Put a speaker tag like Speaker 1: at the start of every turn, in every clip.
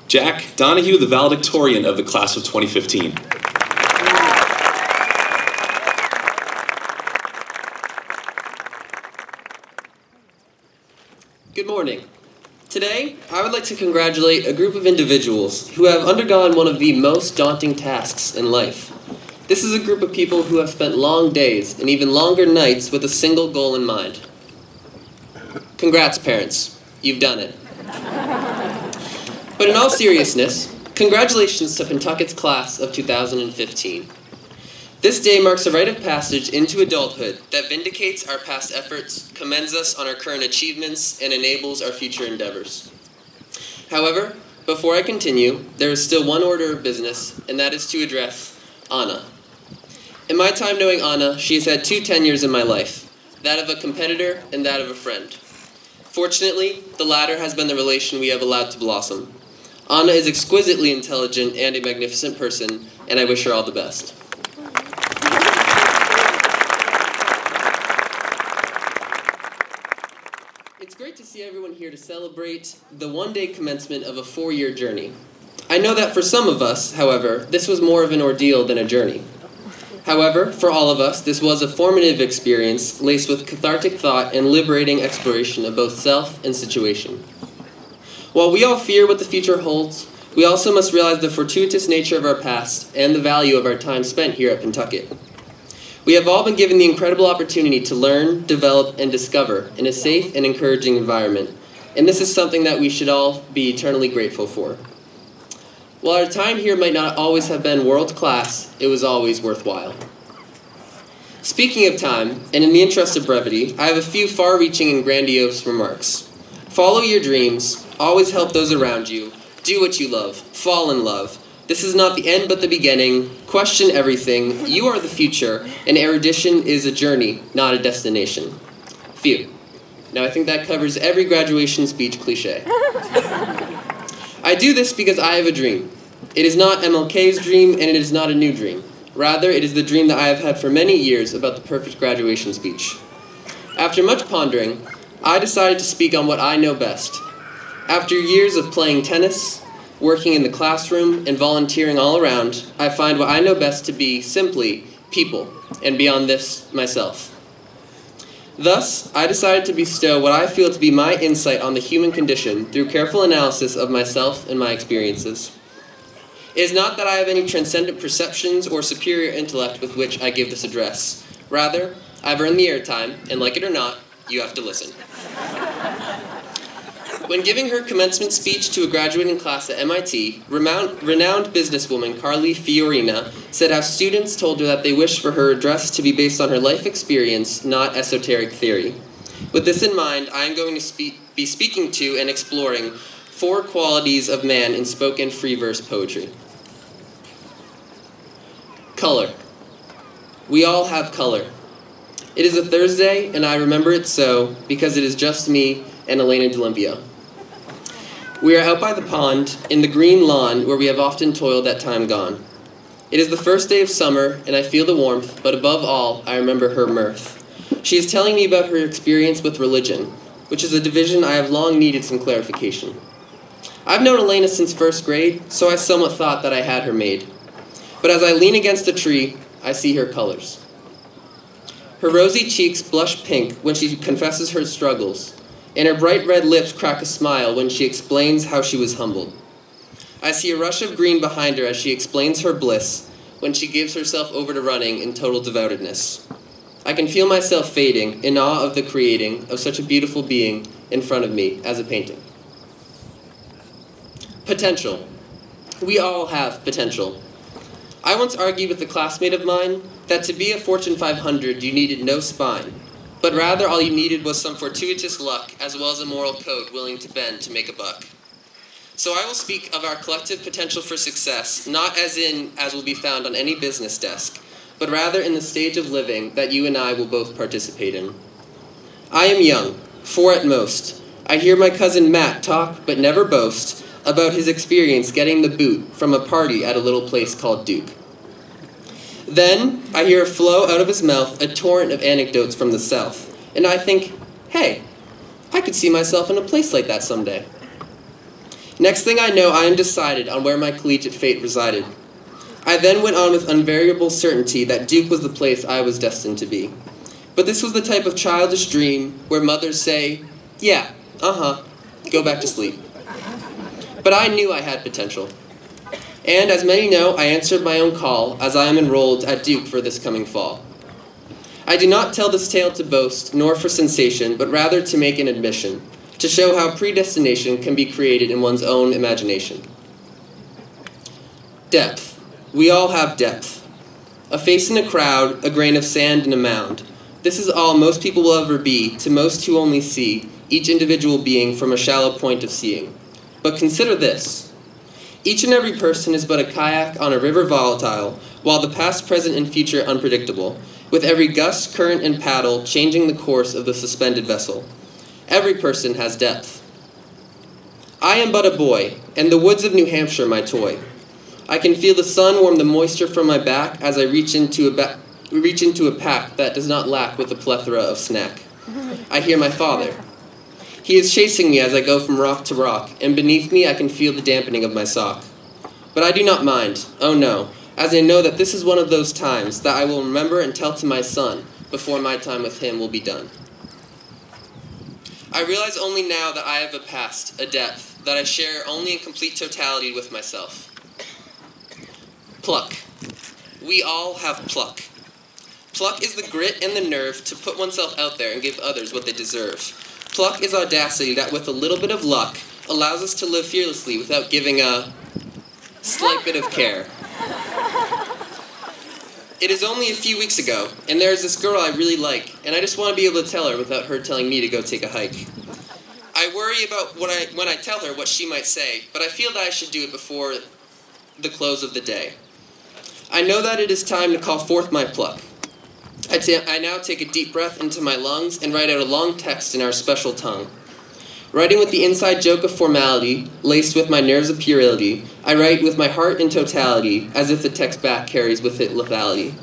Speaker 1: Jack Donahue, the valedictorian of the class of 2015.
Speaker 2: Good morning. Today, I would like to congratulate a group of individuals who have undergone one of the most daunting tasks in life. This is a group of people who have spent long days and even longer nights with a single goal in mind. Congrats, parents. You've done it. But in all seriousness, congratulations to Pentucket's class of 2015. This day marks a rite of passage into adulthood that vindicates our past efforts, commends us on our current achievements, and enables our future endeavors. However, before I continue, there is still one order of business, and that is to address Anna. In my time knowing Anna, she has had two tenures in my life, that of a competitor and that of a friend. Fortunately, the latter has been the relation we have allowed to blossom. Anna is exquisitely intelligent and a magnificent person, and I wish her all the best. It's great to see everyone here to celebrate the one-day commencement of a 4-year journey. I know that for some of us, however, this was more of an ordeal than a journey. However, for all of us, this was a formative experience laced with cathartic thought and liberating exploration of both self and situation. While we all fear what the future holds, we also must realize the fortuitous nature of our past and the value of our time spent here at Pentucket. We have all been given the incredible opportunity to learn, develop, and discover in a safe and encouraging environment, and this is something that we should all be eternally grateful for. While our time here might not always have been world-class, it was always worthwhile. Speaking of time, and in the interest of brevity, I have a few far-reaching and grandiose remarks. Follow your dreams, always help those around you, do what you love, fall in love. This is not the end but the beginning, question everything, you are the future, and erudition is a journey, not a destination. Phew. Now I think that covers every graduation speech cliche. I do this because I have a dream. It is not MLK's dream, and it is not a new dream. Rather, it is the dream that I have had for many years about the perfect graduation speech. After much pondering, I decided to speak on what I know best. After years of playing tennis, working in the classroom, and volunteering all around, I find what I know best to be simply people, and beyond this, myself. Thus, I decided to bestow what I feel to be my insight on the human condition through careful analysis of myself and my experiences. It is not that I have any transcendent perceptions or superior intellect with which I give this address. Rather, I've earned the airtime, and like it or not, you have to listen. When giving her commencement speech to a graduating class at MIT, renowned businesswoman Carly Fiorina said how students told her that they wished for her address to be based on her life experience, not esoteric theory. With this in mind, I am going to be speaking to and exploring 4 qualities of man in spoken free verse poetry. Color. We all have color. It is a Thursday, and I remember it so because it is just me and Elena d'Olimpia. We are out by the pond, in the green lawn where we have often toiled at time gone. It is the first day of summer, and I feel the warmth, but above all, I remember her mirth. She is telling me about her experience with religion, which is a division I have long needed some clarification. I've known Elena since 1st grade, so I somewhat thought that I had her made. But as I lean against a tree, I see her colors. Her rosy cheeks blush pink when she confesses her struggles, and her bright red lips crack a smile when she explains how she was humbled. I see a rush of green behind her as she explains her bliss when she gives herself over to running in total devoutedness. I can feel myself fading in awe of the creating of such a beautiful being in front of me as a painting. Potential. We all have potential. I once argued with a classmate of mine that to be a Fortune 500 you needed no spine, but rather all you needed was some fortuitous luck as well as a moral code willing to bend to make a buck. So I will speak of our collective potential for success, not as will be found on any business desk, but rather in the stage of living that you and I will both participate in. I am young, 4 at most. I hear my cousin Matt talk, but never boast, about his experience getting the boot from a party at a little place called Duke. Then I hear flow out of his mouth a torrent of anecdotes from the South, and I think, hey, I could see myself in a place like that someday. Next thing I know, I am decided on where my collegiate fate resided. I then went on with unvariable certainty that Duke was the place I was destined to be. But this was the type of childish dream where mothers say, yeah, go back to sleep. But I knew I had potential. And as many know, I answered my own call as I am enrolled at Duke for this coming fall. I do not tell this tale to boast, nor for sensation, but rather to make an admission, to show how predestination can be created in one's own imagination. Depth. We all have depth. A face in a crowd, a grain of sand in a mound. This is all most people will ever be, to most who only see each individual being from a shallow point of seeing. But consider this. Each and every person is but a kayak on a river volatile, while the past, present, and future unpredictable, with every gust, current, and paddle changing the course of the suspended vessel. Every person has depth. I am but a boy, and the woods of New Hampshire my toy. I can feel the sun warm the moisture from my back as I reach into a pack that does not lack with a plethora of snack. I hear my father. He is chasing me as I go from rock to rock, and beneath me I can feel the dampening of my sock. But I do not mind, oh no, as I know that this is one of those times that I will remember and tell to my son before my time with him will be done. I realize only now that I have a past, a depth, that I share only in complete totality with myself. Pluck. We all have pluck. Pluck is the grit and the nerve to put oneself out there and give others what they deserve. Pluck is audacity that, with a little bit of luck, allows us to live fearlessly without giving a slight bit of care. It is only a few weeks ago, and there is this girl I really like, and I just want to be able to tell her without her telling me to go take a hike. I worry about when I tell her what she might say, but I feel that I should do it before the close of the day. I know that it is time to call forth my pluck. I now take a deep breath into my lungs and write out a long text in our special tongue. Writing with the inside joke of formality, laced with my nerves of puerility, I write with my heart in totality, as if the text back carries with it lethality.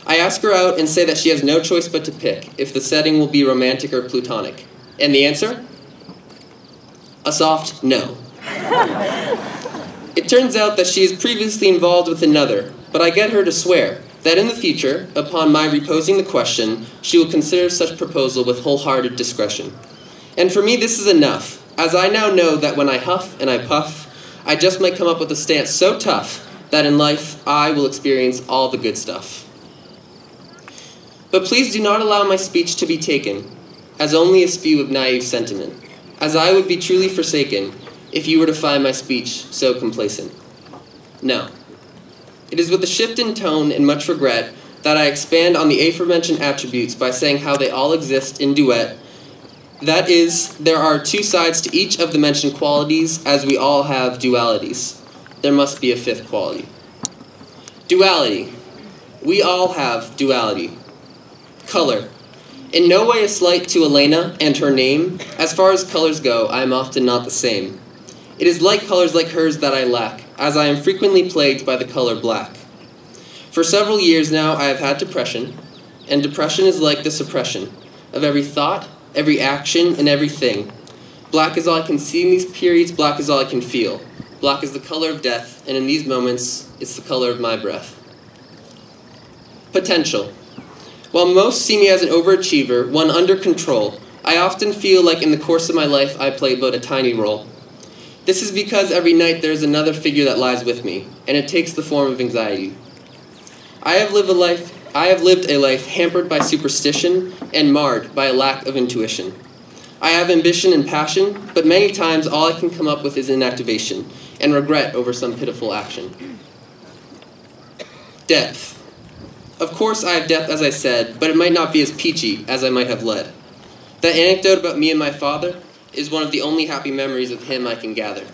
Speaker 2: I ask her out and say that she has no choice but to pick, if the setting will be romantic or plutonic. And the answer? A soft no. It turns out that she is previously involved with another, but I get her to swear that in the future, upon my reposing the question, she will consider such proposal with wholehearted discretion. And for me this is enough, as I now know that when I huff and I puff, I just might come up with a stance so tough that in life I will experience all the good stuff. But please do not allow my speech to be taken as only a spew of naive sentiment, as I would be truly forsaken if you were to find my speech so complacent. No. It is with a shift in tone and much regret that I expand on the aforementioned attributes by saying how they all exist in duet. That is, there are two sides to each of the mentioned qualities, as we all have dualities. There must be a fifth quality. Duality. We all have duality. Color. In no way a slight to Elena and her name. As far as colors go, I am often not the same. It is light colors like hers that I lack, as I am frequently plagued by the color black. For several years now I have had depression, and depression is like the suppression of every thought, every action, and everything. Black is all I can see in these periods, black is all I can feel. Black is the color of death, and in these moments, it's the color of my breath. Potential. While most see me as an overachiever, one under control, I often feel like in the course of my life I play but a tiny role. This is because every night there is another figure that lies with me, and it takes the form of anxiety. I have lived a life hampered by superstition and marred by a lack of intuition. I have ambition and passion, but many times all I can come up with is inactivation and regret over some pitiful action. Depth. Of course I have depth, as I said, but it might not be as peachy as I might have led. That anecdote about me and my father is one of the only happy memories of him I can gather.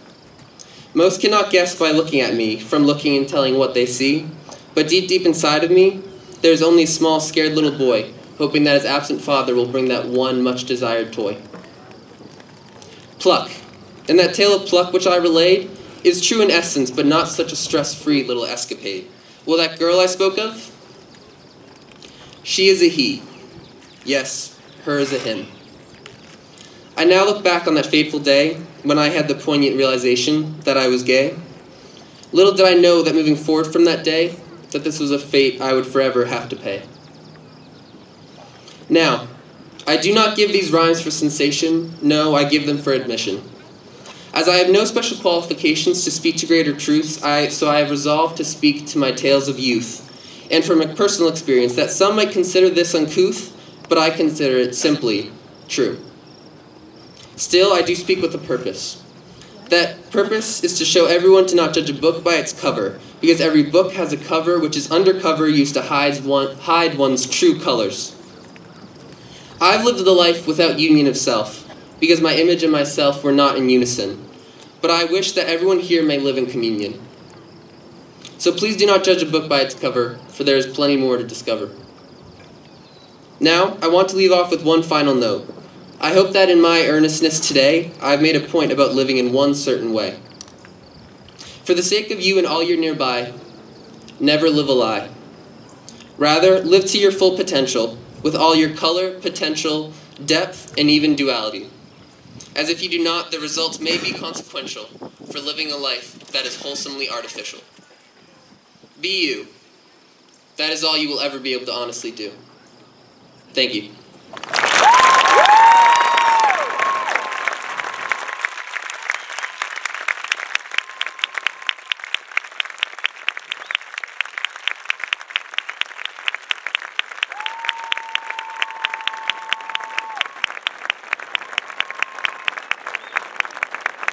Speaker 2: Most cannot guess by looking at me, from looking and telling what they see, but deep inside of me, there is only a small, scared little boy, hoping that his absent father will bring that one much-desired toy. Pluck. And that tale of pluck which I relayed is true in essence, but not such a stress-free little escapade. Well, that girl I spoke of? She is a he. Yes, her is a him. I now look back on that fateful day, when I had the poignant realization that I was gay. Little did I know that moving forward from that day, that this was a fate I would forever have to pay. Now, I do not give these rhymes for sensation, no, I give them for admission. As I have no special qualifications to speak to greater truths, so I have resolved to speak to my tales of youth, and from a personal experience that some might consider this uncouth, but I consider it simply true. Still, I do speak with a purpose. That purpose is to show everyone to not judge a book by its cover, because every book has a cover which is undercover used to hide one's true colors. I've lived a life without union of self, because my image and myself were not in unison, but I wish that everyone here may live in communion. So please do not judge a book by its cover, for there is plenty more to discover. Now, I want to leave off with one final note. I hope that in my earnestness today, I've made a point about living in one certain way. For the sake of you and all your nearby, never live a lie. Rather, live to your full potential, with all your color, potential, depth, and even duality. As if you do not, the results may be consequential for living a life that is wholesomely artificial. Be you. That is all you will ever be able to honestly do. Thank you.